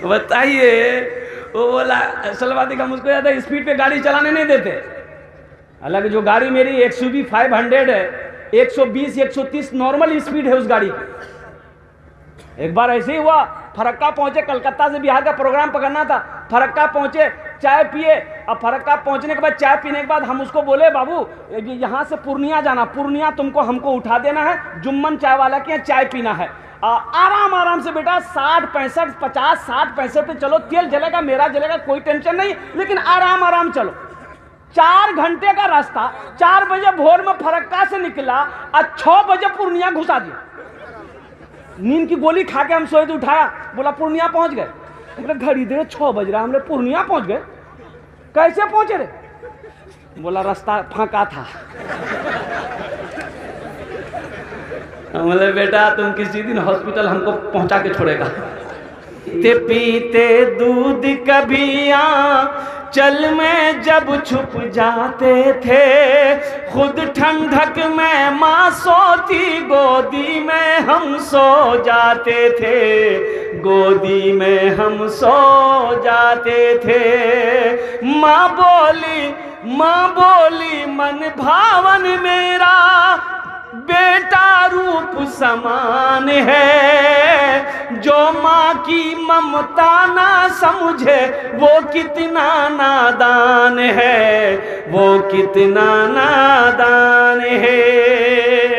बताइए। वो बोला असल बात है कि मुझको ज़्यादा स्पीड पे गाड़ी चलाने नहीं देते। हालांकि जो गाड़ी मेरी XUV 500 है, 120-130 नॉर्मल स्पीड है उस गाड़ी की। एक बार ऐसे ही हुआ, फरक्का पहुंचे, कलकत्ता से बिहार का प्रोग्राम पकड़ना था, फरक्का पहुंचे, चाय पिए। अब फरक्का पहुंचने के बाद, चाय पीने के बाद हम उसको बोले बाबू यहाँ से पूर्णिया जाना, पूर्णिया तुमको हमको उठा देना है, जुम्मन चाय वाला के यहाँ चाय पीना है। आराम आराम से बेटा, 60-65 50-60 पे चलो, तेल जलेगा मेरा जलेगा कोई टेंशन नहीं, लेकिन आराम आराम चलो। 4 घंटे का रास्ता, 4 बजे भोर में फरक्का से निकला और 6 बजे पूर्णिया घुसा दिया। नींद की गोली खा के हम सोए तो उठाया, बोला पूर्णिया पहुंच गए। बोला घड़ी दे 6 बज रहा, हमने पूर्णिया पहुंच गए। कैसे पहुंचे रे? बोला रास्ता फांका था। बोले बेटा तुम किसी दिन हॉस्पिटल हमको पहुंचा के छोड़ेगा। पीते पीते दूध कभिया चल में जब छुप जाते थे, खुद ठंडक में माँ सोती, गोदी में हम सो जाते थे, गोदी में हम सो जाते थे। माँ बोली मन भावन मेरा बेटा रूप समान है। जो माँ की ममता ना समझे वो कितना नादान है, वो कितना नादान है।